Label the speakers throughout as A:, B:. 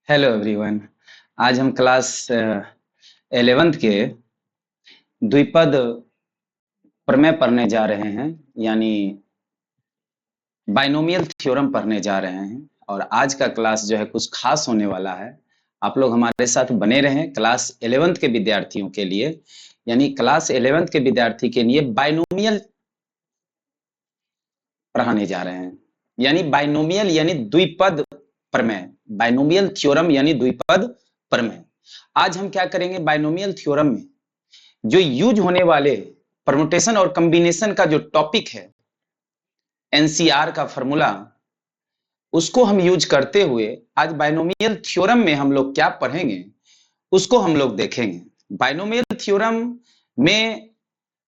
A: Hello everyone. आज हम class 11th के द्विपद प्रमेय पढ़ने जा रहे हैं, यानी बाइनोमियल थ्योरम पढ़ने जा रहे हैं। और आज का क्लास जो है कुछ खास होने वाला है। आप लोग हमारे साथ बने रहें। क्लास 11th के विद्यार्थियों के लिए, यानी क्लास 11th के विद्यार्थी के लिए बाइनोमियल पढ़ाने जा रहे हैं, यानी बाइनोमियल यानी द्विपद प्रमेय, बाइनोमियल थ्योरम यानी द्विपद प्रमेय। आज हम क्या करेंगे, बाइनोमियल थ्योरम में जो यूज होने वाले परमुटेशन और कॉम्बिनेशन का जो टॉपिक है, एनसीआर का फॉर्मूला, उसको हम यूज करते हुए आज बाइनोमियल थ्योरम में हम लोग क्या पढ़ेंगे उसको हम लोग देखेंगे। बाइनोमियल थ्योरम में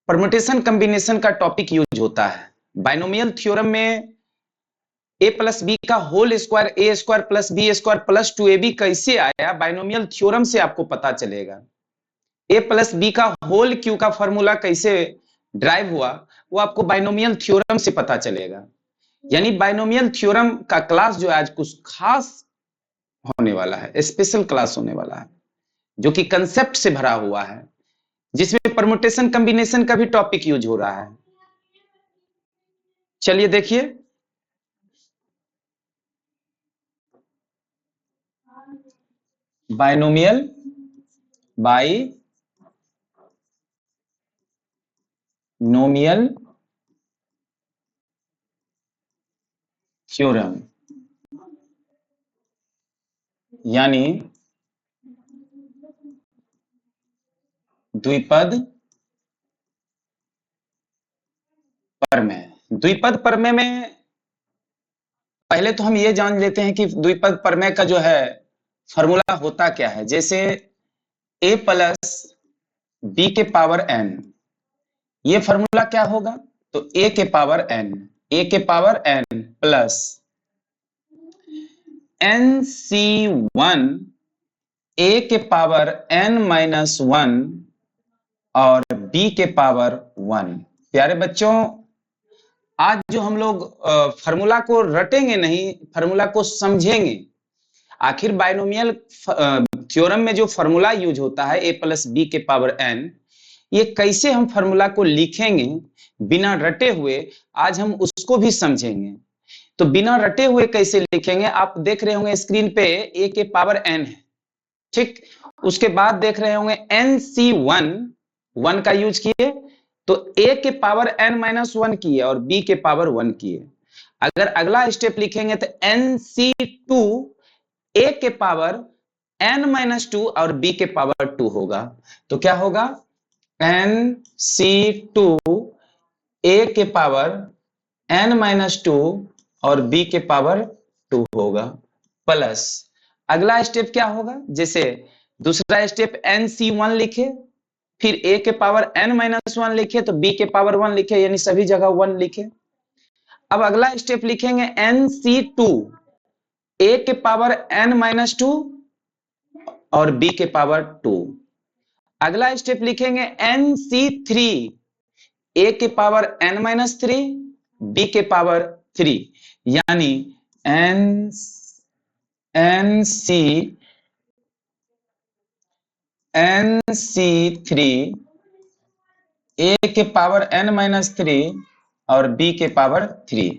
A: परमुटेशन कॉम्बिनेशन का टॉपिक यूज होता है। बाइनोमियल थ्योरम में a प्लस बी का whole square A square plus B square plus 2ab कैसे आया, बाइनोमियल थ्योरम से आपको पता चलेगा। a प्लस बी का होल क्यू का फॉर्मूला कैसे ड्राइव हुआ, वो आपको बाइनोमियल थ्योरम से पता चलेगा। यानी बाइनोमियल थ्योरम का क्लास जो आज कुछ खास होने वाला है, स्पेशल क्लास होने वाला है, जो कि कंसेप्ट से भरा हुआ है, जिसमें परमुटेशन कॉम्बिनेशन का भी टॉपिक यूज हो रहा है। चलिए देखिए, बाइनोमियल बाइनोमियल थ्योरम यानी द्विपद प्रमेय। द्विपद प्रमेय में पहले तो हम ये जान लेते हैं कि द्विपद प्रमेय का जो है फॉर्मूला होता क्या है। जैसे a प्लस बी के पावर n, ये फॉर्मूला क्या होगा, तो a के power n plus nc1 a के पावर n माइनस 1 और b के पावर 1। प्यारे बच्चों, आज जो हम लोग फॉर्मूला को रटेंगे नहीं, फॉर्मूला को समझेंगे। आखिर बाइनोमियल थ्योरम में जो फॉर्मूला यूज होता है a प्लस बी के पावर n, ये कैसे हम फॉर्मूला को लिखेंगे बिना रटे हुए, आज हम उसको भी समझेंगे। तो बिना रटे हुए कैसे लिखेंगे, आप देख रहे होंगे स्क्रीन पे a के पावर n है, ठीक। उसके बाद देख रहे होंगे nc1 1 का यूज किए, तो a के पावर n माइनस 1 किए और b के पावर 1 किए। अगर अगला स्टेप लिखेंगे तो nc2 a के पावर n माइनस 2 और b के पावर 2 होगा। तो क्या होगा, nc2 a के पावर n माइनस 2 और b के पावर 2 होगा, प्लस अगला स्टेप क्या होगा, जैसे दूसरा स्टेप nc1 लिखे, फिर a के पावर n माइनस 1 लिखे, तो b के पावर 1 लिखे, यानी सभी जगह 1 लिखे। अब अगला स्टेप लिखेंगे nc2 a के पावर n माइनस 2 और b के पावर 2। अगला स्टेप लिखेंगे nc3 a के पावर n माइनस 3 b के पावर 3, यानी nc3 a के पावर n माइनस 3 और b के पावर 3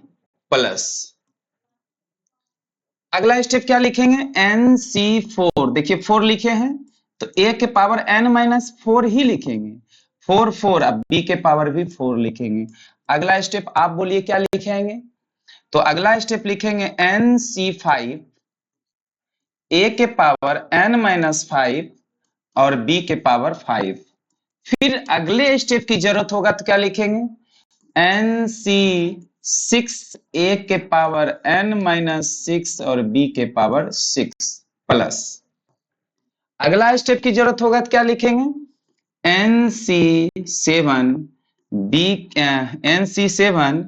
A: प्लस अगला स्टेप क्या लिखेंगे, nc4, देखिए 4 लिखे हैं तो a के पावर n माइनस 4 ही लिखेंगे, 4 4, अब b के पावर भी 4 लिखेंगे। अगला स्टेप आप बोलिए क्या लिखेंगे, तो अगला स्टेप लिखेंगे nc5 a के पावर n माइनस 5 और b के पावर 5। फिर अगले स्टेप की जरूरत होगा तो क्या लिखेंगे, nc6 a के पावर n माइनस 6 और b के पावर 6 प्लस अगला स्टेप की जरूरत होगा तो क्या लिखेंगे, nc7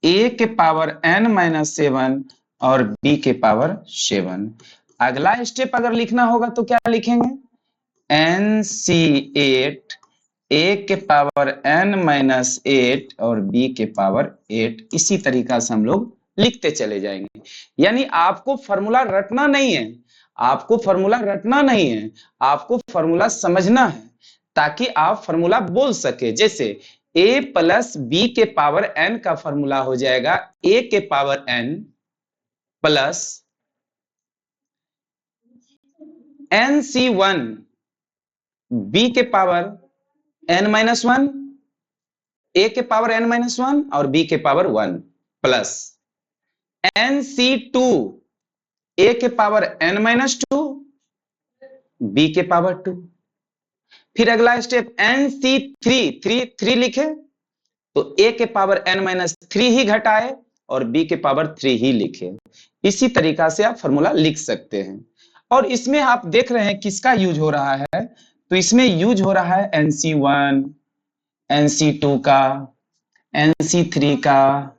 A: a के पावर n माइनस 7 और b के पावर 7। अगला स्टेप अगर लिखना होगा तो क्या लिखेंगे, nc8 a के पावर n माइनस 8 और b के पावर 8। इसी तरीका से हम लोग लिखते चले जाएंगे। यानी आपको फॉर्मूला रटना नहीं है, आपको फॉर्मूला रटना नहीं है, आपको फॉर्मूला समझना है ताकि आप फॉर्मूला बोल सके। जैसे a प्लस बी के पावर n का फॉर्मूला हो जाएगा a के power n plus nc1 b के power n minus one, a के पावर n माइनस वन और b के पावर 1 प्लस nc2 a के power n minus two b के पावर 2। फिर अगला स्टेप nc3 3 लिखे तो a के पावर n माइनस 3 ही घटाए और b के पावर 3 ही लिखे। इसी तरीका से आप फॉर्मूला लिख सकते हैं। और इसमें आप देख रहे हैं किसका यूज हो रहा है, तो इसमें यूज हो रहा है nc1 nc2 का, nc3 का,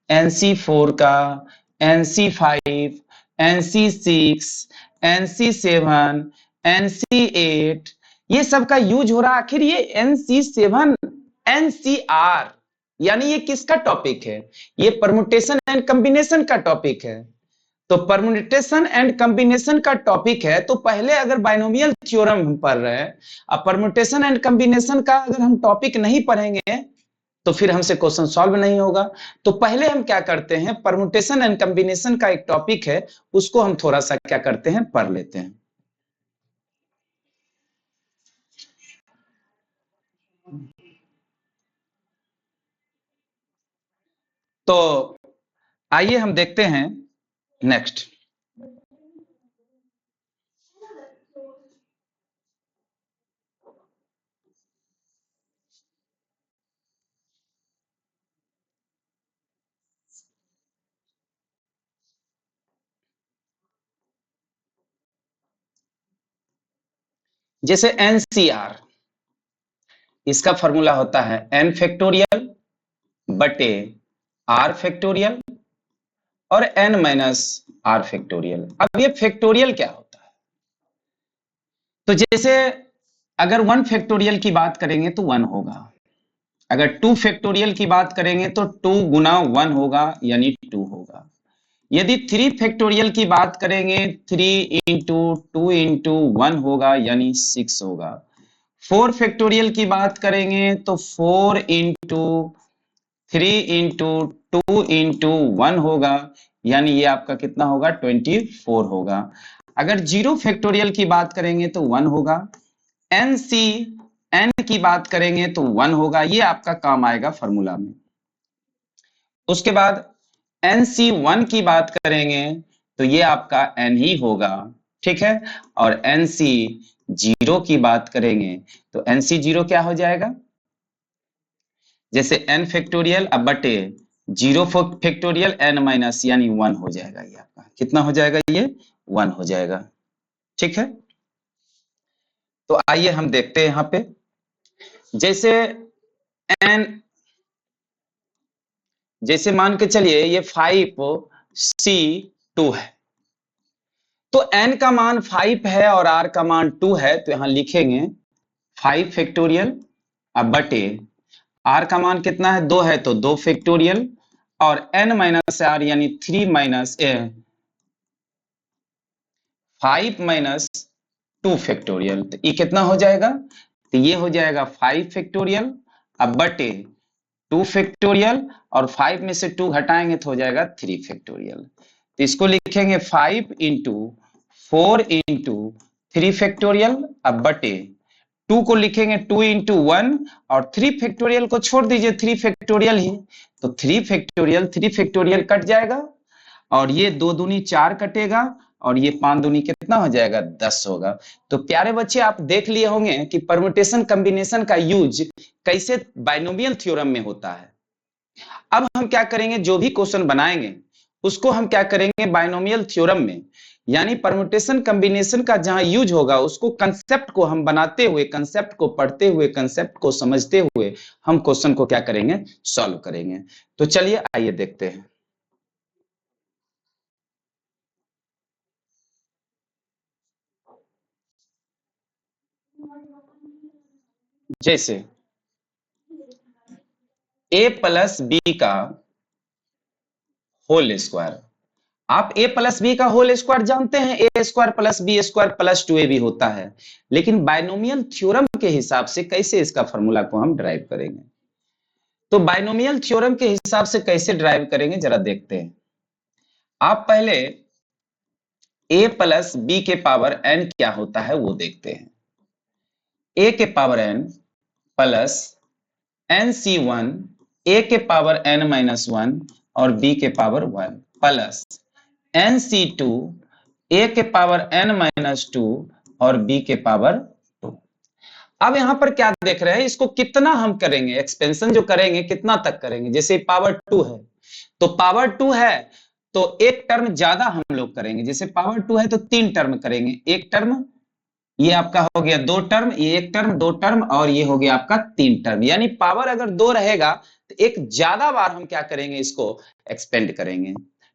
A: nc4 का, nc5 nc6 nc7 nc8 ये सब का यूज हो रहा है। आखिर ये nc7 ncr यानी ये किसका टॉपिक है, ये परम्यूटेशन एंड कॉम्बिनेशन का टॉपिक है। तो परम्यूटेशन एंड कॉम्बिनेशन का टॉपिक है तो पहले अगर बाइनोमियल थ्योरम हम पढ़ रहे हैं, अब परम्यूटेशन एंड कॉम्बिनेशन का अगर हम टॉपिक नहीं पढ़ेंगे तो फिर हमसे क्वेश्चन सॉल्व नहीं होगा। तो पहले हम क्या करते हैं, परम्यूटेशन एंड कॉम्बिनेशन का एक टॉपिक है उसको हम थोड़ा सा क्या करते हैं, पढ़ लेते हैं। तो आइए हम देखते हैं नेक्स्ट। जैसे एनसीआर, इसका फॉर्मूला होता है एन फैक्टोरियल बटे आर फैक्टोरियल और एन माइनस आर फैक्टोरियल। अब ये फैक्टोरियल क्या होता है, तो जैसे अगर वन फैक्टोरियल की बात करेंगे तो वन होगा, अगर टू फैक्टोरियल की बात करेंगे तो टू गुना वन होगा यानी टू होगा। यदि थ्री फैक्टोरियल की बात करेंगे three into two into one होगा यानी सिक्स होगा। फोर फैक्टोरियल की बात करेंगे तो four into three into two into one होगा यानी ये आपका कितना होगा 24 होगा। अगर जीरो फैक्टोरियल की बात करेंगे तो वन होगा, एन सी एन की बात करेंगे तो वन होगा, ये आपका काम आएगा फॉर्मूला में। उसके बाद NC1 की बात करेंगे तो ये आपका n ही होगा, ठीक है। और NC0 की बात करेंगे तो NC0 क्या हो जाएगा, जैसे n फैक्टोरियल अब बटे जीरो फैक्टोरियल n माइनस यानी वन हो जाएगा। ये आपका कितना हो जाएगा, ये वन हो जाएगा, ठीक है। तो आइए हम देखते हैं यहां पे, जैसे n, जैसे मान के चलिए ये 5C2 है, तो n का मान 5 है और r का मान 2 है, तो यहां लिखेंगे 5 फैक्टोरियल अब बटे r का मान कितना है 2 है तो 2 फैक्टोरियल और n माइनस r यानी 3 माइनस 5 माइनस 2 फैक्टोरियल, तो ये कितना हो जाएगा, तो ये हो जाएगा 5 फैक्टोरियल अब बटे 2 फैक्टोरियल और 5 में से 2 घटाएंगे तो हो जाएगा 3 फैक्टोरियल। तो इसको लिखेंगे 5 इंटू 4 इंटू 3 फैक्टोरियल अब बटे 2 को लिखेंगे 2 इंटू 1 और 3 फैक्टोरियल को छोड़ दीजिए 3 फैक्टोरियल ही, तो 3 फैक्टोरियल कट जाएगा और ये 2 दूनी 4 कटेगा और ये 5 दूनी कितना हो जाएगा 10 होगा। तो प्यारे बच्चे आप देख लिए होंगे कि परम्यूटेशन कॉम्बिनेशन का यूज कैसे बाइनोमियल थ्योरम में होता है। अब हम क्या करेंगे, जो भी क्वेश्चन बनाएंगे उसको हम क्या करेंगे बाइनोमियल थ्योरम में, यानी परम्यूटेशन कॉम्बिनेशन का जहां यूज होगा उसको कंसेप्ट को हम बनाते हुए, कंसेप्ट को पढ़ते हुए, कंसेप्ट को समझते हुए हम क्वेश्चन को क्या करेंगे, सॉल्व करेंगे। तो चलिए आइए देखते हैं। जैसे a प्लस बी का होल स्क्वायर। आप a प्लस बी का होल स्क्वायर जानते हैं, A square plus B square plus 2ab होता है। लेकिन बाइनोमियल थ्योरम के हिसाब से कैसे इसका फॉर्मूला को हम ड्राइव करेंगे, तो बाइनोमियल थ्योरम के हिसाब से कैसे ड्राइव करेंगे जरा देखते हैं। आप पहले a प्लस बी के पावर n क्या होता है वो देखते हैं। a के power n plus nc1 a के पावर n माइनस 1 और b के पावर 1 प्लस nc2 a के पावर n माइनस 2 और b के पावर 2। अब यहां पर क्या देख रहे हैं, इसको कितना हम करेंगे, एक्सपेंशन जो करेंगे कितना तक करेंगे। जैसे पावर 2 है तो पावर 2 है तो एक टर्म ज्यादा हम लोग करेंगे। जैसे पावर 2 है तो 3 टर्म करेंगे, एक टर्म ये आपका हो गया 2 टर्म, ये एक टर्म 2 टर्म और ये हो गया आपका 3 टर्म। यानी पावर अगर 2 रहेगा तो एक ज्यादा बार हम क्या करेंगे, इसको एक्सपेंड करेंगे।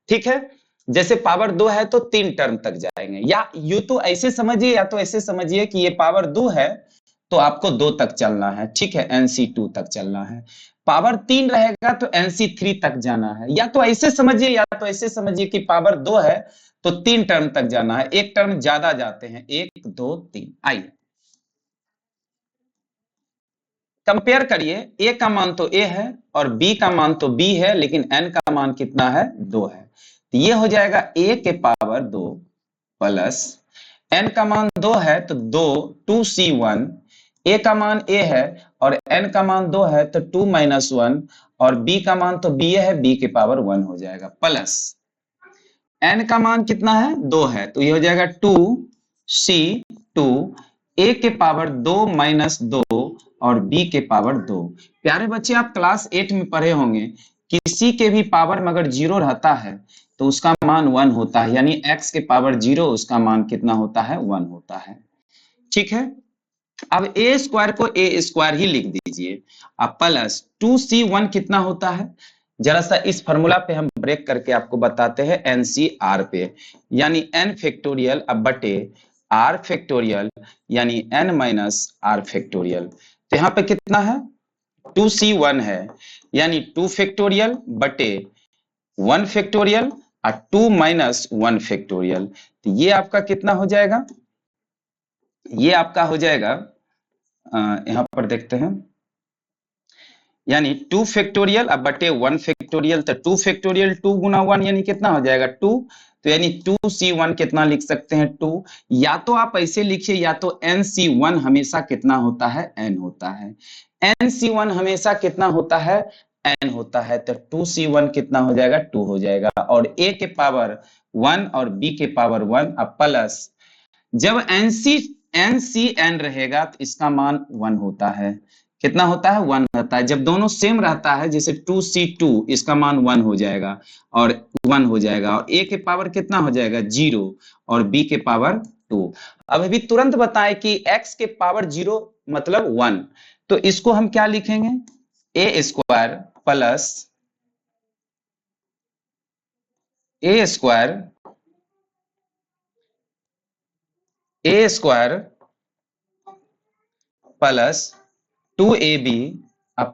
A: ठीक है, जैसे पावर 2 है तो 3 टर्म तक जाएंगे, या यू तो ऐसे समझिए या तो ऐसे समझिए कि ये पावर 2 है तो आपको 2 तक चलना है। ठीक है, NC2 तक चलना है। पावर 3 रहेगा तो NC3 तक जाना है, या तो ऐसे समझिए या तो ऐसे समझिए कि पावर 2 है तो 3 टर्म तक जाना है, एक टर्म ज्यादा जाते हैं, 1 2 3। आइए कंपेयर करिए, a का मान तो a है और b का मान तो b है, लेकिन n का मान कितना है, 2 है। तो ये हो जाएगा a के पावर 2 प्लस n का मान 2 है तो 2c1, a का मान a है और n का मान 2 है तो 2 माइनस 1 और b का मान तो b है, b के पावर 1 हो जाएगा प्लस n का मान कितना है, 2 है तो ये हो जाएगा 2c2 a के पावर 2 माइनस 2 और b के पावर 2। प्यारे बच्चे आप क्लास 8 में पढ़े होंगे, किसी के भी पावर में अगर 0 रहता है तो उसका मान 1 होता है, यानी x के पावर 0 उसका मान कितना होता है, 1 होता है। ठीक है, अब a स्क्वायर को a स्क्वायर ही लिख दीजिए। अब प्लस 2c1 कितना होता है, जरा सा इस फॉर्मूला पे हम ब्रेक करके आपको बताते हैं NCR पे, यानी n फैक्टोरियल अब बटे r फैक्टोरियल यानी n माइनस r फैक्टोरियल। तो यहाँ पे कितना है, 2c1 है यानी 2 फैक्टोरियल बटे 1 फैक्टोरियल और 2 माइनस 1 फैक्टोरियल। तो ये आपका कितना हो जाएगा, ये आपका हो जाएगा यहां पर देखते हैं, यानी 2 फैक्टोरियल अब बटे 1 फैक्टोरियल। तो 2 फैक्टोरियल 2 गुना 1 यानी कितना हो जाएगा, 2। तो यानी 2c1 कितना लिख सकते हैं, 2। या तो आप ऐसे लिखिए या तो NC1 हमेशा कितना होता है, n होता है। NC1 हमेशा कितना होता है, n होता है। तो 2c1 कितना हो जाएगा, 2 हो जाएगा और a के पावर 1 और b के पावर 1 अब प्लस जब NCN रहेगा तो इसका मान 1 होता है। कितना होता है, 1 होता है। जब दोनों सेम रहता है जैसे 2c2 इसका मान 1 हो जाएगा और 1 हो जाएगा और a के पावर कितना हो जाएगा, 0 और b के पावर 2। अब अभी तुरंत बताएं कि x के पावर 0 मतलब 1, तो इसको हम क्या लिखेंगे, a square plus a square plus 2ab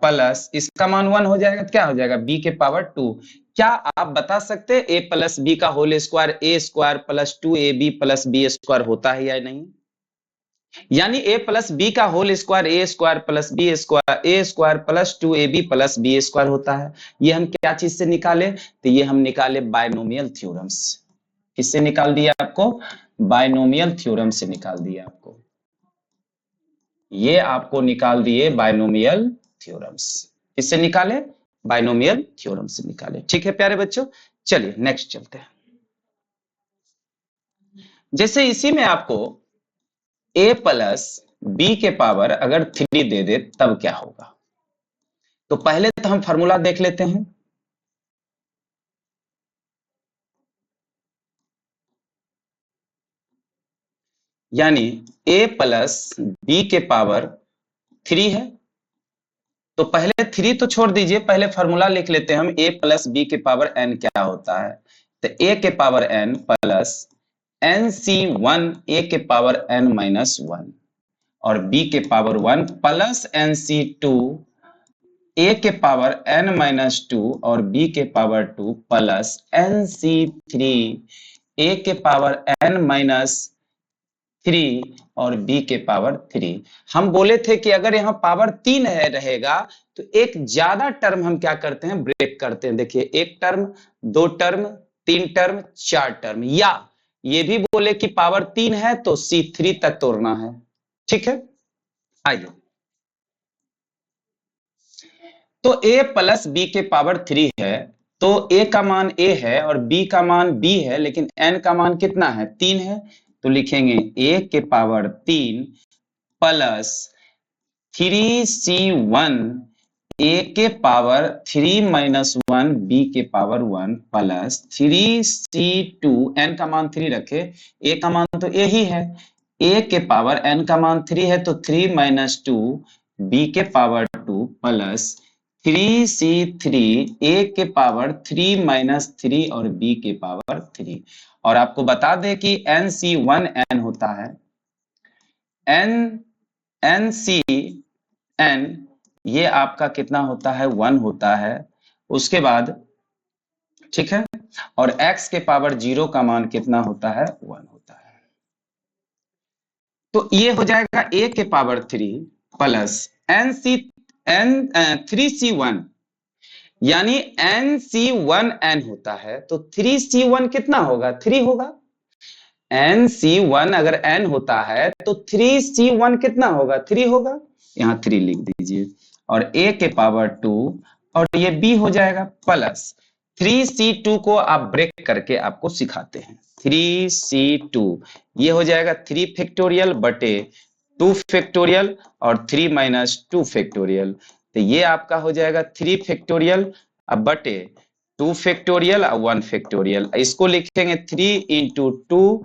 A: plus इसका मान 1 हो जाएगा, क्या हो जाएगा, b के पावर 2। क्या आप बता सकते हैं a प्लस बी का whole square a square plus 2ab plus b square होता है या नहीं, यानी a प्लस बी का whole square a square plus b square a square plus 2ab plus b square होता है। ये हम क्या चीज से निकाले, तो ये हम निकाले बायनोमियल थ्योरम से। किससे निकाल दिया आपको, बायनोमियल थ्योरम से निकाल दिया आपको, ये आपको निकाल दिए बायनोमियल थ्योरम्स। किससे निकाले, बायनोमियल थ्योरम से निकाले। ठीक है प्यारे बच्चों, चलिए नेक्स्ट चलते हैं। जैसे इसी में आपको a प्लस बी के पावर अगर 3 दे दे तब क्या होगा, तो पहले तो हम फॉर्मूला देख लेते हैं। यानी a प्लस बी के पावर 3 है, तो पहले 3 तो छोड़ दीजिए, पहले फॉर्मूला लिख लेते हैं हम, a प्लस बी के पावर n क्या होता है, तो a के power n plus NC1 a के पावर n माइनस 1 और b के पावर 1 प्लस NC2 ए के पावर n-2 और b के पावर 2 प्लस nc3 ए के पावर n-3 और b के पावर 3। हम बोले थे कि अगर यहाँ पावर 3 है रहेगा तो एक ज्यादा टर्म हम क्या करते हैं, ब्रेक करते हैं। देखिए, एक टर्म, दो टर्म, तीन टर्म, चार टर्म, या ये भी बोले कि पावर 3 है तो C3 तक तोड़ना है। ठीक है, आइए। तो a प्लस बी के पावर 3 है, तो a का मान a है और b का मान b है, लेकिन n का मान कितना है, 3 है। तो लिखेंगे a के पावर 3 प्लस 3c1 a के पावर 3 माइनस 1 b के पावर 1 प्लस 3c2 n का मान 3 रखे, a का मान तो a ही है, a के पावर n का मान 3 है तो 3 माइनस 2 b के पावर 2 प्लस 3c3 a के पावर 3 माइनस 3 और b के पावर 3। और आपको बता दें कि nc1n होता है, nc ये आपका कितना होता है, 1 होता है। उसके बाद ठीक है, और x के पावर 0 का मान कितना होता है, 1 होता है। तो ये हो जाएगा a के पावर 3 प्लस n3c1 यानी nc1n होता है, तो 3c1 कितना होगा, 3 होगा। nc1 अगर n होता है तो 3c1 कितना होगा, 3 होगा। यहाँ 3 लिख दीजिए, और a के पावर 2 और ये b हो जाएगा प्लस 3c2 को आप ब्रेक करके आपको सिखाते हैं। 3c2 ये हो जाएगा 3 फैक्टोरियल बटे 2 फैक्टोरियल और 3 माइनस 2 फैक्टोरियल, तो ये आपका हो जाएगा 3 फैक्टोरियल अब बटे 2 फैक्टोरियल और 1 फैक्टोरियल। इसको लिखेंगे 3 इंटू 2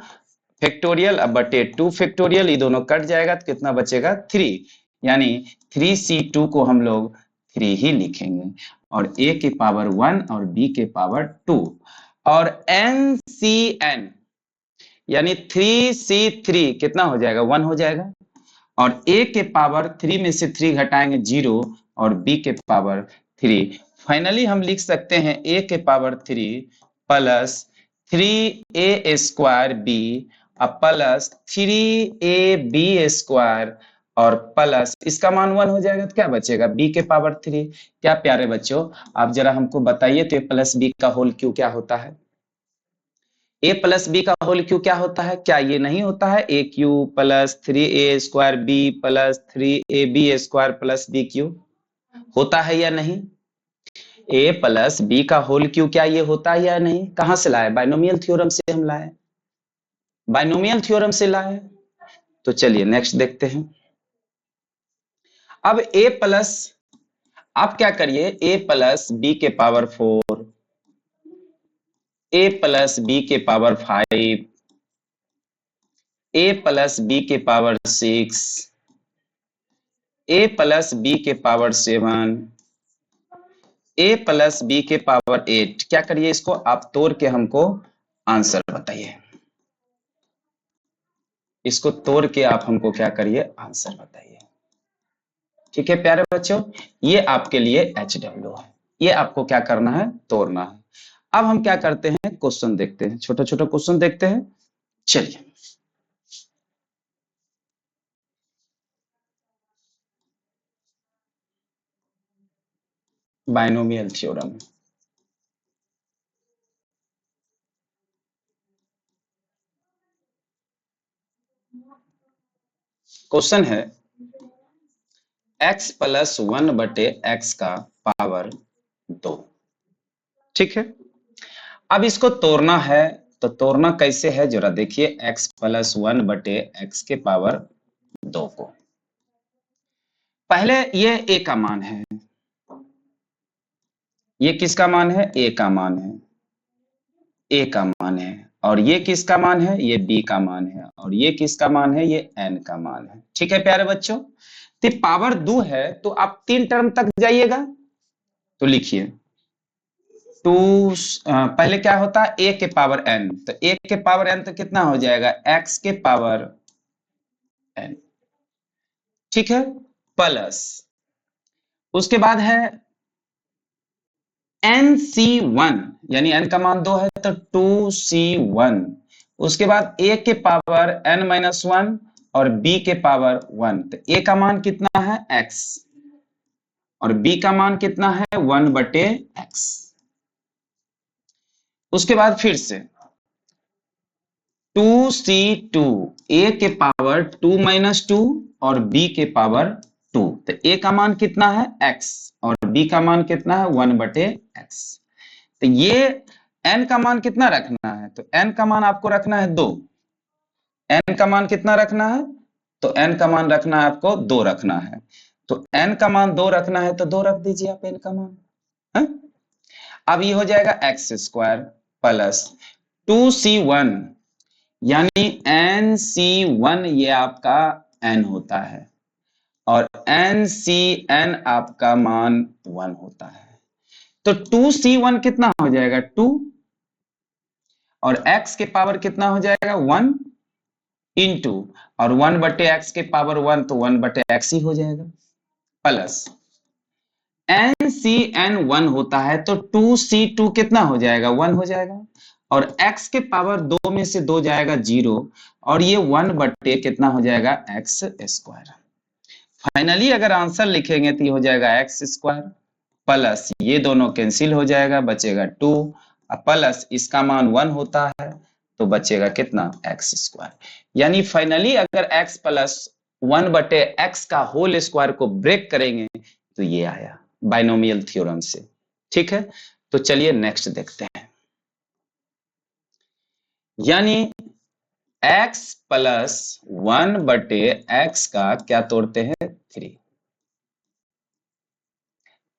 A: फैक्टोरियल अब बटे 2 फैक्टोरियल, ये दोनों कट जाएगा तो कितना बचेगा, 3, यानी 3c2 को हम लोग 3 ही लिखेंगे, और a के पावर 1 और b के पावर 2 और ncn यानी 3c3 कितना हो जाएगा, 1 हो जाएगा, और a के पावर 3 में से 3 घटाएंगे 0 और b के पावर 3। फाइनली हम लिख सकते हैं a के power 3 plus 3a square b plus 3ab square और प्लस इसका मान 1 हो जाएगा, तो क्या बचेगा, b के पावर 3। क्या प्यारे बच्चों, आप जरा हमको बताइए तो a प्लस बी का होल क्यू क्या होता है, a प्लस बी का होल क्यू क्या होता है, क्या ये नहीं होता है A cube plus 3a square B plus 3ab square plus B cube, होता है या नहीं। a प्लस बी का होल क्यू क्या ये होता है या नहीं, कहां से लाए, बाइनोमियल थ्योरम से हम लाए, बाइनोमियल थ्योरम से लाए। तो चलिए नेक्स्ट देखते हैं। अब a प्लस, आप क्या करिए, a प्लस बी के पावर 4, a प्लस बी के पावर 5, a प्लस बी के पावर 6, a प्लस बी के पावर 7, a प्लस बी के पावर 8। क्या करिए, इसको आप तोड़ के हमको आंसर बताइए, इसको तोड़ के आप हमको क्या करिए, आंसर बताइए। ठीक है प्यारे बच्चों, ये आपके लिए HW है, ये आपको क्या करना है, तोड़ना है। अब हम क्या करते हैं, क्वेश्चन देखते हैं, छोटा छोटा क्वेश्चन देखते हैं। चलिए, बाइनोमियल थ्योरम। क्वेश्चन है x प्लस 1 बटे x का पावर 2। ठीक है, अब इसको तोड़ना है, तो तोड़ना कैसे है जरा देखिए, x प्लस 1 बटे x के पावर 2 को, पहले ये a का मान है, ये किसका मान है, a का मान है, a का मान है, और ये किसका मान है, ये b का मान है, और ये किसका मान है, ये n का मान है। ठीक है प्यारे बच्चों, तो पावर 2 है तो आप 3 टर्म तक जाइएगा, तो लिखिए 2, पहले क्या होता है, a के पावर n, तो a के पावर n तो कितना हो जाएगा, x के पावर n। ठीक है, प्लस उसके बाद है NC1 यानी n का मान 2 है तो 2C1, उसके बाद a के पावर n-1 और b के पावर 1, तो a का मान कितना है x और b का मान कितना है 1/x। उसके बाद फिर से 2C2, a के पावर 2-2 और b के पावर 2, तो a का मान कितना है x और b का मान कितना है 1/x। तो ये n का मान कितना रखना है, तो n का मान आपको रखना है 2। n का मान कितना रखना है, तो n का मान रखना है आपको 2 रखना है, तो n का मान 2 रखना है तो 2 रख दीजिए आप n का मान है? अब ये हो जाएगा x² प्लस 2C1 यानी NC1 ये आपका n होता है और NCn आपका मान 1 होता है, तो 2C1 कितना हो जाएगा 2 और x के पावर कितना हो जाएगा 1 इंटू और 1/x के पावर 1 तो 1/x ही हो जाएगा प्लस NCn 1 होता है तो 2C2 कितना हो जाएगा 1 हो जाएगा और x के पावर 2 में से 2 जाएगा 0 और ये 1 कितना हो जाएगा x²। फाइनली अगर आंसर लिखेंगे तो ये हो जाएगा x² प्लस ये दोनों कैंसिल हो जाएगा, बचेगा 2 प्लस इसका मान 1 होता है तो बचेगा कितना x²। यानी फाइनली अगर x प्लस 1/x का होल स्क्वायर को ब्रेक करेंगे तो ये आया बाइनोमियल थ्योरम से। ठीक है, तो चलिए नेक्स्ट देखते हैं। यानी x प्लस 1/x का क्या तोड़ते हैं 3,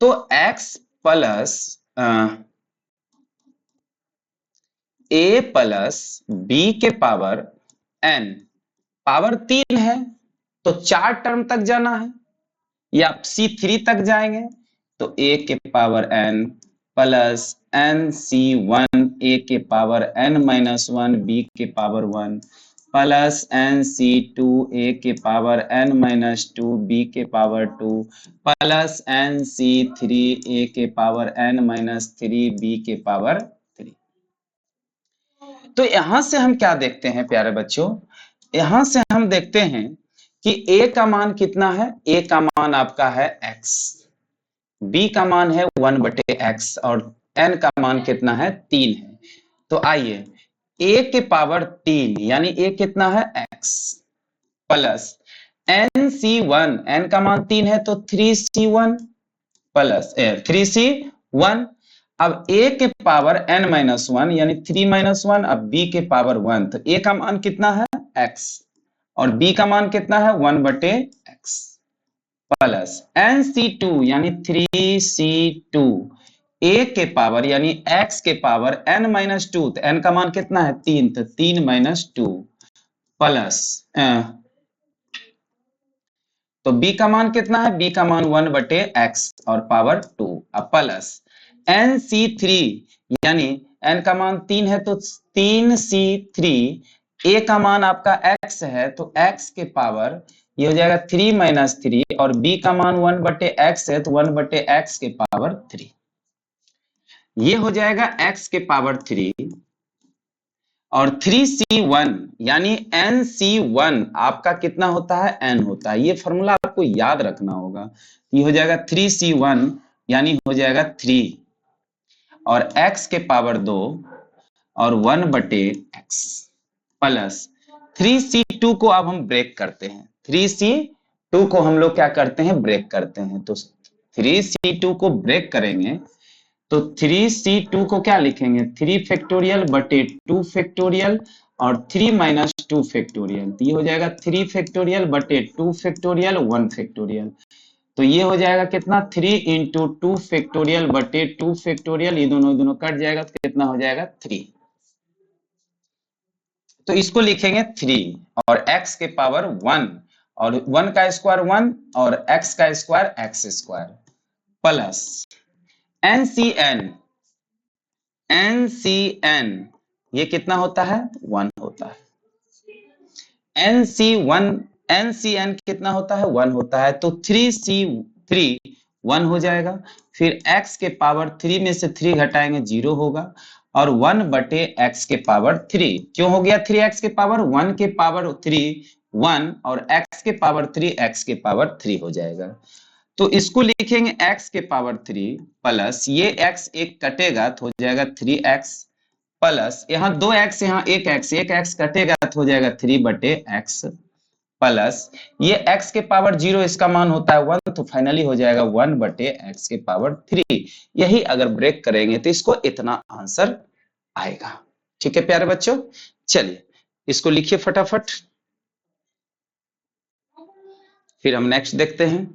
A: तो x plus a plus b के पावर n, पावर 3 है तो 4 टर्म तक जाना है या C3 तक जाएंगे तो a के power n plus NC1 a के पावर n-1 b के पावर 1 प्लस NC2 a के पावर n-2 b के पावर 2 प्लस NC3 a के पावर n-3 b के पावर 3। तो यहां से हम क्या देखते हैं प्यारे बच्चों, यहां से हम देखते हैं कि a का मान कितना है, a का मान आपका है x, b का मान है 1/x और n का मान कितना है 3 है। तो आइए a के पावर 3 यानी a कितना है x प्लस NC1, n का मान 3 है तो 3C1 प्लस 3C1, अब a के पावर n-1 यानी 3-1, अब b के पावर 1, तो a का मान कितना है x और b का मान कितना है 1/x प्लस NC2 यानी 3C2 a के पावर यानी x के पावर n-2, तो n का मान कितना है 3, तो 3-2 प्लस तो b का मान कितना है, b का मान 1/x और पावर 2 अब प्लस NC3 यानी n का मान 3 है तो 3C3, a का मान आपका x है तो x के पावर ये हो जाएगा 3-3 और b का मान 1/x है तो 1/x के पावर 3, ये हो जाएगा x के पावर 3 और 3C1 यानी NC1 आपका कितना होता है n होता है, ये फॉर्मूला आपको याद रखना होगा। ये हो जाएगा 3C1 यानी हो जाएगा 3 और x के पावर 2 और 1/x प्लस 3C2 को अब हम ब्रेक करते हैं, 3C2 को हम लोग क्या करते हैं ब्रेक करते हैं, तो 3C2 को ब्रेक करेंगे तो 3C2 को क्या लिखेंगे 3 फैक्टोरियल बटे 2 फैक्टोरियल और 3 - 2 फैक्टोरियल, तो ये हो जाएगा 3 फैक्टोरियल बटे 2 फैक्टोरियल 1 फैक्टोरियल, तो ये हो जाएगा कितना 3 इंटू 2 फैक्टोरियल बटे 2 फैक्टोरियल, ये दोनों कट जाएगा तो कितना हो जाएगा 3, तो इसको लिखेंगे 3 और x के पावर 1 और 1 का स्क्वायर 1 और x का स्क्वायर x² प्लस NCn ये कितना होता है 1 होता है, NCn कितना होता है 1 होता है, तो 3C3 1 हो जाएगा, फिर x के पावर 3 में से 3 घटाएंगे 0 होगा, और 1 बटे x के पावर 3। क्यों हो गया 3x के पावर? 1 के पावर 3 1 और x के पावर 3 x के पावर 3 हो जाएगा। तो इसको लिखेंगे x के पावर 3 प्लस ये x एक कटेगा तो हो जाएगा 3x, प्लस यहाँ 2x यहाँ 1x कटेगा तो हो जाएगा 3 बटे x, प्लस ये x के पावर 0 इसका मान होता है 1, तो फाइनली हो जाएगा 1 बटे x के पावर 3। यही अगर ब्रेक करेंगे तो इसको इतना आंसर आएगा। ठीक है प्यारे बच्चों, चलिए इसको लिखिए फटाफट, फिर हम नेक्स्ट देखते हैं।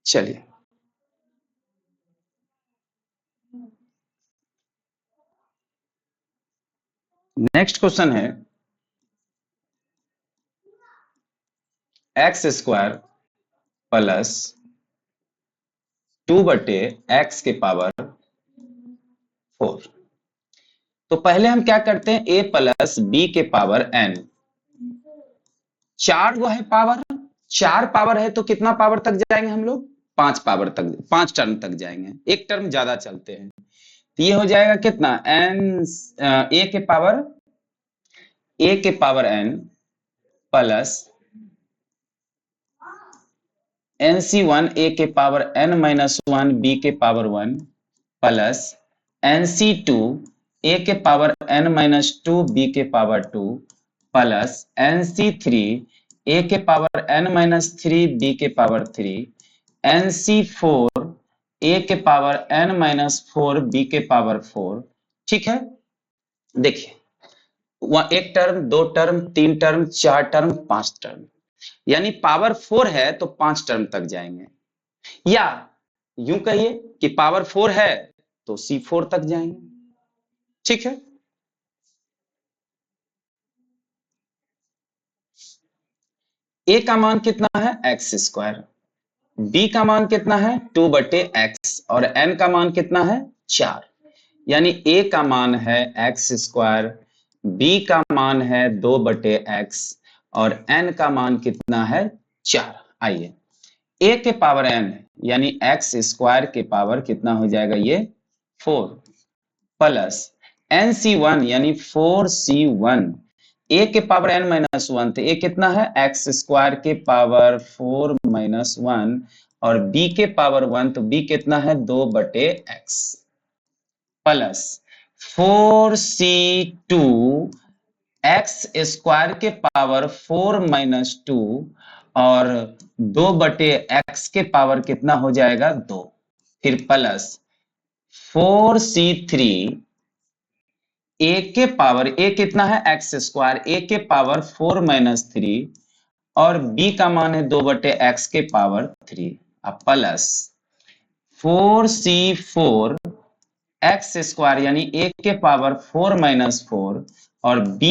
A: चलिए नेक्स्ट क्वेश्चन है एक्स स्क्वायर प्लस 2 बटे एक्स के पावर 4। तो पहले हम क्या करते हैं, a प्लस बी के पावर n, 4 वो है पावर, 4 पावर है तो कितना पावर तक जाएंगे हम लोग? 5 पावर तक, 5 टर्म तक जाएंगे, एक टर्म ज्यादा चलते हैं। तो ये हो जाएगा कितना n a के power n plus nc1 a के पावर n माइनस 1 b के पावर 1 प्लस nc2 a के पावर n माइनस 2 b के पावर 2 प्लस nc3 a के पावर n माइनस 3 b के पावर 3 nc4 a के पावर n माइनस 4 b के power 4। ठीक है, देखिए वह एक term, 2 term, 3 term, 4 term, 5 term, यानी पावर 4 है तो 5 टर्म तक जाएंगे, या यूं कहिए कि पावर 4 है तो C4 तक जाएंगे। ठीक है, a का मान कितना है एक्स स्क्वायर, b का मान कितना है 2 बटे एक्स, और n का मान कितना है 4, यानी a का मान है एक्स स्क्वायर, b का मान है 2 बटे एक्स, और n का मान कितना है 4। आइए a के पावर n यानी एक्स स्क्वायर के पावर कितना हो जाएगा ये 4, प्लस nc1 यानी 4c1 a के पावर n माइनस 1, तो a कितना है एक्स स्क्वायर के पावर 4 माइनस 1, और b के पावर 1 तो b कितना है 2 बटे x, plus 4c2 x square के पावर 4 माइनस 2, और 2 बटे एक्स के पावर कितना हो जाएगा 2, फिर प्लस 4c3 a के पावर, a कितना है एक्स स्क्वायर, a के पावर 4 माइनस 3, और b का मान है 2 बटे एक्स के पावर 3, अब प्लस 4c4 एक्स स्क्वायर यानी a के पावर 4 माइनस 4, और b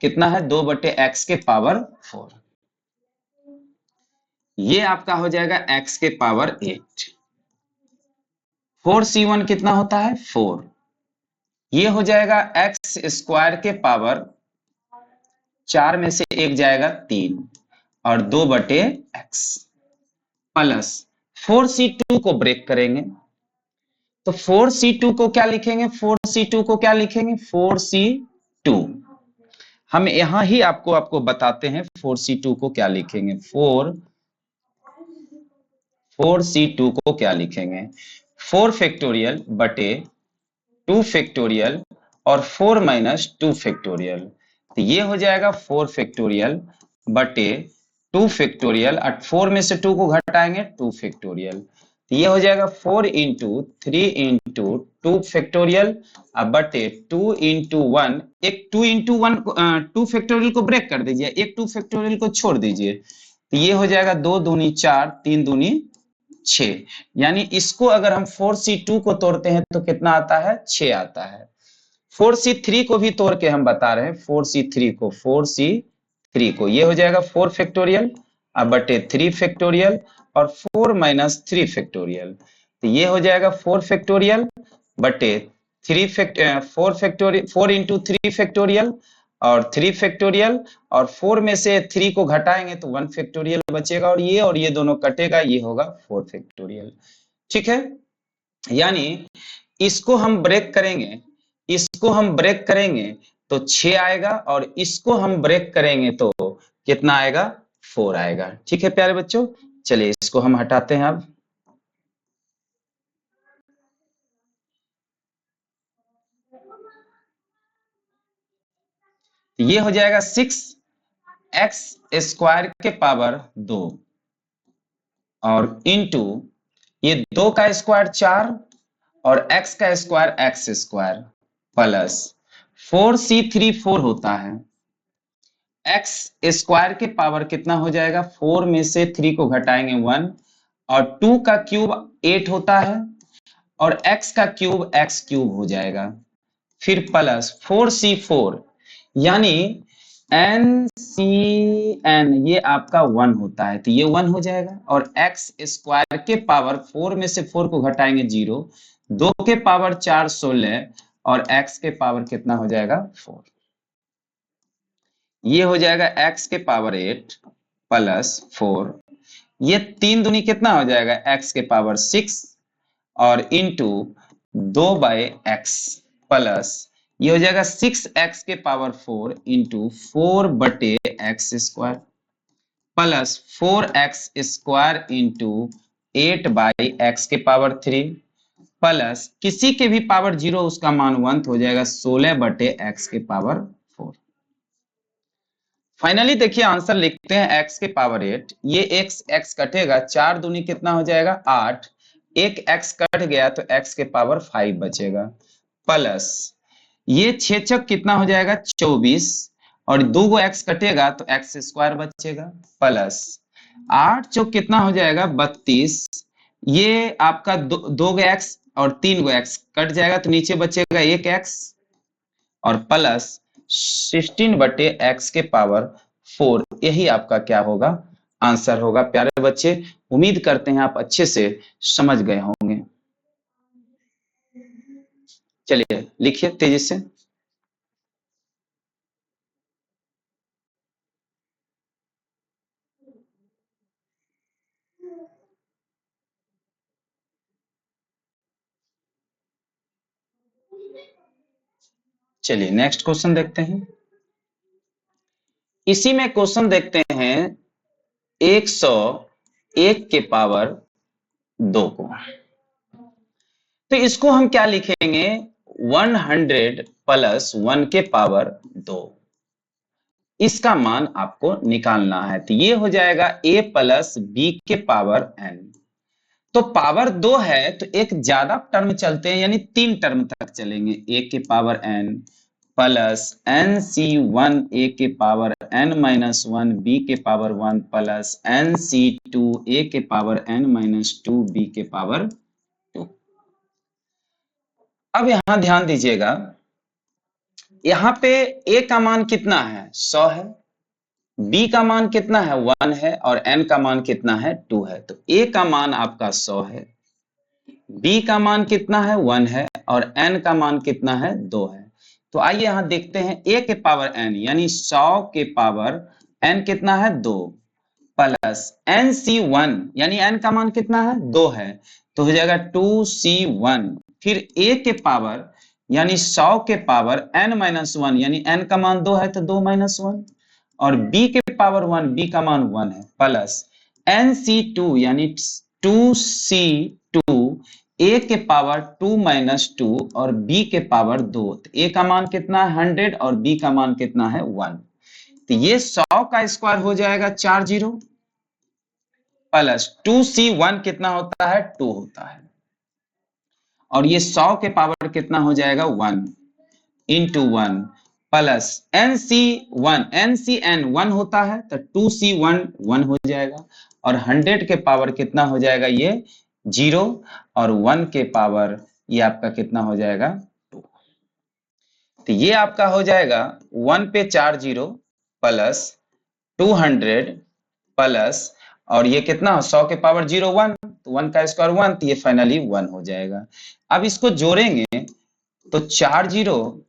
A: कितना है 2 बटे एक्स के पावर 4, ये आपका हो जाएगा x के पावर 8। 4c1 कितना होता है 4, ये हो जाएगा एक्स स्क्वायर के पावर 4 में से 1 जाएगा 3, और 2 बटे x, प्लस 4c2 को ब्रेक करेंगे तो 4c2 को क्या लिखेंगे, 4c2 को क्या लिखेंगे 4c2, हम यहां ही आपको बताते हैं 4c2 को क्या लिखेंगे, 4c2 को क्या लिखेंगे 4 फैक्टोरियल बटे 2 फैक्टोरियल और 4 माइनस 2 फैक्टोरियल, तो ये हो जाएगा 4 फैक्टोरियल बटे 2 फैक्टोरियल, और 4 में से 2 को घटाएंगे 2 फैक्टोरियल, तो ये हो जाएगा 4 इंटू 3 इंटू 2 फैक्टोरियल बटे 2 इंटू 1, एक 2 इंटू 1 2 फैक्टोरियल को ब्रेक कर दीजिए, एक 2 फैक्टोरियल को छोड़ दीजिए, तो ये हो जाएगा 2 दूनी 4, 3 दूनी 6, यानी इसको अगर हम 4c2 को तोड़ते हैं तो कितना आता है 6 आता है। 4c3 को भी तोड़ के हम बता रहे हैं, 4c3 को ये हो जाएगा 4 फैक्टोरियल बटे 3 फैक्टोरियल और 4 माइनस 3 फैक्टोरियल, तो ये हो जाएगा 4 फैक्टोरियल बटे 4 फैक्टोरियल, 4 इंटू 3 फैक्टोरियल और 3 फैक्टोरियल, और 4 में से 3 को घटाएंगे तो 1 फैक्टोरियल बचेगा, और ये दोनों कटेगा, ये होगा 4 फैक्टोरियल। ठीक है, यानी इसको हम ब्रेक करेंगे, इसको हम ब्रेक करेंगे तो 6 आएगा, और इसको हम ब्रेक करेंगे तो कितना आएगा, 4 आएगा। ठीक है प्यारे बच्चों, चलिए इसको हम हटाते हैं अब। ये हो जाएगा 6x² के पावर 2 और इंटू ये 2 का स्क्वायर 4 और x का स्क्वायर x² प्लस 4c3 4 होता है, x² के पावर कितना हो जाएगा, 4 में से 3 को घटाएंगे 1, और 2 का क्यूब 8 होता है, और x का क्यूब x³ हो जाएगा, फिर प्लस 4c4, यानी NCN ये आपका 1 होता है, तो ये 1 हो जाएगा, और x² के पावर 4 में से 4 को घटाएंगे 0, 2 के पावर 4 16, और x के पावर कितना हो जाएगा 4, ये हो जाएगा x के पावर 8 प्लस 4, ये 3 दूनी कितना हो जाएगा, x के पावर 6 और इंटू 2/x प्लस ये हो जाएगा 6x के power 4 into 4/x² plus 4x² into 8/x के पावर 3 प्लस किसी के भी पावर 0 उसका मान 1 हो जाएगा 16/x के पावर 4। फाइनली देखिए आंसर लिखते हैं x के पावर 8, ये x कटेगा, 4 दूनी कितना हो जाएगा 8, एक x कट गया तो x के पावर 5 बचेगा, प्लस ये 6 चक कितना हो जाएगा 24, और 2 गो x कटेगा तो x² बचेगा, प्लस 8 चौक कितना हो जाएगा 32, ये आपका 2 गो x और 3 गो x कट जाएगा तो नीचे बचेगा 1 x, और प्लस 16/x के पावर 4, यही आपका क्या होगा, आंसर होगा। प्यारे बच्चे, उम्मीद करते हैं आप अच्छे से समझ गए होंगे। चलिए लिखिए तेजी से। चलिए नेक्स्ट क्वेश्चन देखते हैं। इसी में क्वेश्चन देखते हैं 101 के पावर 2 को, तो इसको हम क्या लिखेंगे, 100 प्लस 1 के पावर 2, इसका मान आपको निकालना है, तो ये हो जाएगा a प्लस b के पावर n। तो पावर 2 है तो एक ज्यादा टर्म चलते हैं, यानी 3 टर्म तक चलेंगे, a के power n plus nc1 a के पावर n-1 b के पावर 1 प्लस nc2 a के पावर n-2 b के पावर 2। अब यहां ध्यान दीजिएगा, यहां पे a का मान कितना है 100 है, b का मान कितना है 1 है, और n का मान कितना है 2 है, तो a का मान आपका 100 है, b का मान कितना है 1 है, और n का मान कितना है 2 है। तो आइए यहां देखते हैं a के पावर n, यानी 100 के पावर n कितना है 2, प्लस nc1 यानी n का मान कितना है 2 है, तो हो जाएगा 2c1, फिर a के पावर यानी 100 के पावर n-1 यानी n का मान 2 है तो 2 - 1, और b के पावर 1 b का मान 1 है, प्लस nc2 यानी 2c2 a के पावर 2 - 2 और b के पावर 2, तो a का मान कितना है 100 और b का मान कितना है 1, तो ये 100 का स्क्वायर हो जाएगा 40 प्लस 2c1 कितना होता है 2 होता है, और ये 100 के पावर कितना हो जाएगा 1 इंटू 1 प्लस ncn 1 होता है तो 2c1 1 हो जाएगा, और 100 के पावर कितना हो जाएगा ये 0, और 1 के पावर ये आपका कितना हो जाएगा 2, तो ये आपका हो जाएगा 1 पे 4 0 प्लस 200 प्लस, और ये कितना 100 के पावर 0 1, तो 1 का स्क्वायर 1, तो ये फाइनली 1 हो जाएगा। अब इसको जोड़ेंगे तो 4 जीरो,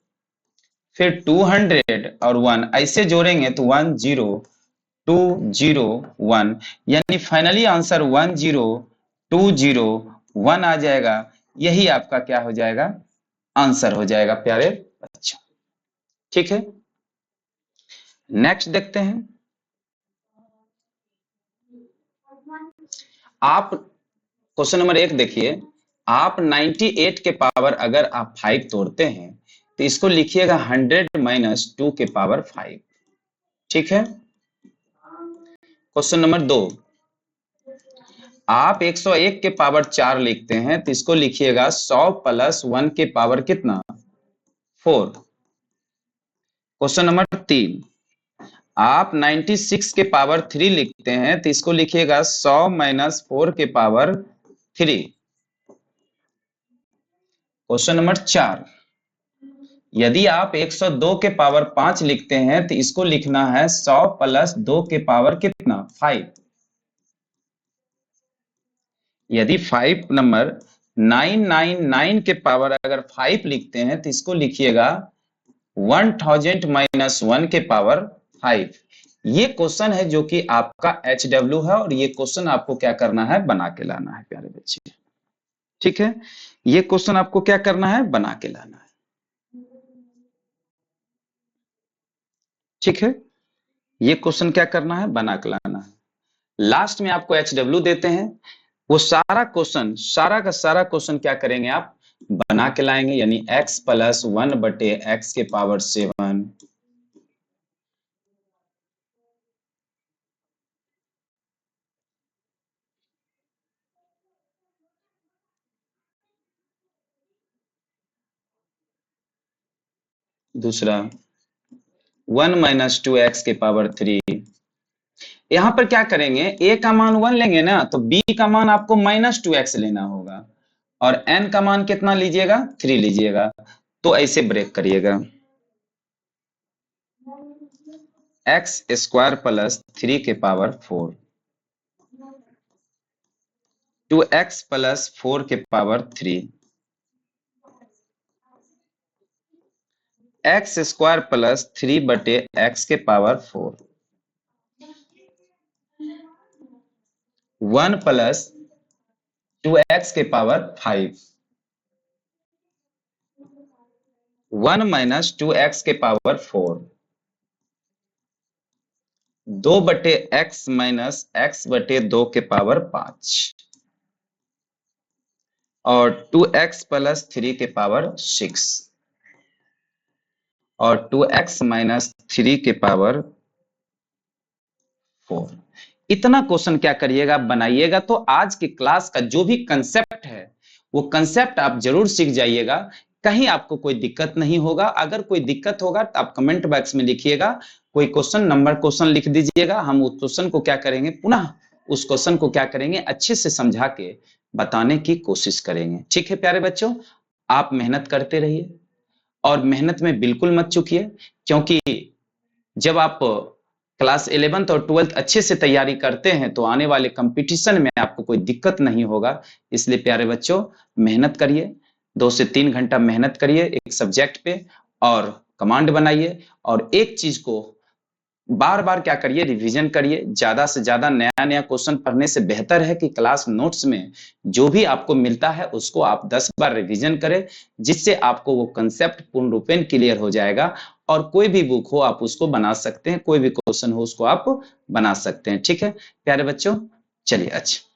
A: फिर 200 और 1 ऐसे जोड़ेंगे तो 10201, यानी फाइनली आंसर 10201 आ जाएगा। यही आपका क्या हो जाएगा, आंसर हो जाएगा प्यारे बच्चों। ठीक है, नेक्स्ट देखते हैं। आप क्वेश्चन नंबर 1 देखिए, आप 98 के पावर अगर आप 5 तोड़ते हैं तो इसको लिखिएगा 100 - 2 के पावर 5। ठीक है, क्वेश्चन नंबर 2, आप 101 के पावर 4 लिखते हैं तो इसको लिखिएगा 100 + 1 के पावर कितना, 4। क्वेश्चन नंबर 3, आप 96 के पावर 3 लिखते हैं तो इसको लिखिएगा 100 - 4 के पावर 3। क्वेश्चन नंबर 4, यदि आप 102 के पावर 5 लिखते हैं तो इसको लिखना है 100 + 2 के पावर कितना, 5। यदि 5 नंबर 999 के पावर अगर 5 लिखते हैं तो इसको लिखिएगा 1000 - 1 के पावर 5। ये क्वेश्चन है जो कि आपका HW है, और ये क्वेश्चन आपको क्या करना है, बना के लाना है प्यारे बच्चे। ठीक है, ये क्वेश्चन आपको क्या करना है, बना के लाना है। ठीक है, ये क्वेश्चन क्या करना है, बना के लाना है। लास्ट में आपको HW देते हैं, वो सारा क्वेश्चन, सारा का सारा क्वेश्चन क्या करेंगे, आप बना के लाएंगे, यानी x + 1/x के पावर 7, दूसरा 1 - 2x के पावर 3। यहां पर क्या करेंगे, a का मान 1 लेंगे ना, तो b का मान आपको -2x लेना होगा, और n का मान कितना लीजिएगा, 3 लीजिएगा। तो ऐसे ब्रेक करिएगा, x² + 3 के पावर 4, 2x + 4 के पावर 3, x² + 3/x के पावर 4, 1 + 2x के पावर 5, 1 - 2x के पावर 4, 2/x - x/2 के पावर 5, और 2x + 3 के पावर 6, और 2x - 3 के पावर 4। इतना क्वेश्चन क्या करिएगा, बनाइएगा। तो आज की क्लास का जो भी कंसेप्ट है वो कंसेप्ट आप जरूर सीख जाइएगा, कहीं आपको कोई दिक्कत नहीं होगा। अगर कोई दिक्कत होगा तो आप कमेंट बॉक्स में लिखिएगा, कोई क्वेश्चन नंबर क्वेश्चन लिख दीजिएगा, हम उस क्वेश्चन को क्या करेंगे, पुनः उस क्वेश्चन को क्या करेंगे, अच्छे से समझा के बताने की कोशिश करेंगे। ठीक है प्यारे बच्चों, आप मेहनत करते रहिए और मेहनत में बिल्कुल मत चूकिए, क्योंकि जब आप क्लास 11th और 12th अच्छे से तैयारी करते हैं तो आने वाले कंपटीशन में आपको कोई दिक्कत नहीं होगा। इसलिए प्यारे बच्चों, मेहनत करिए, 2 से 3 घंटा मेहनत करिए एक सब्जेक्ट पे, और कमांड बनाइए, और एक चीज को बार बार क्या करिए, रिवीजन करिए। ज्यादा से ज्यादा नया नया क्वेश्चन पढ़ने से बेहतर है कि क्लास नोट्स में जो भी आपको मिलता है उसको आप 10 बार रिवीजन करें, जिससे आपको वो कंसेप्ट पूर्ण रूपेण क्लियर हो जाएगा, और कोई भी बुक हो आप उसको बना सकते हैं, कोई भी क्वेश्चन हो उसको आप बना सकते हैं। ठीक है प्यारे बच्चों, चलिए अच्छा।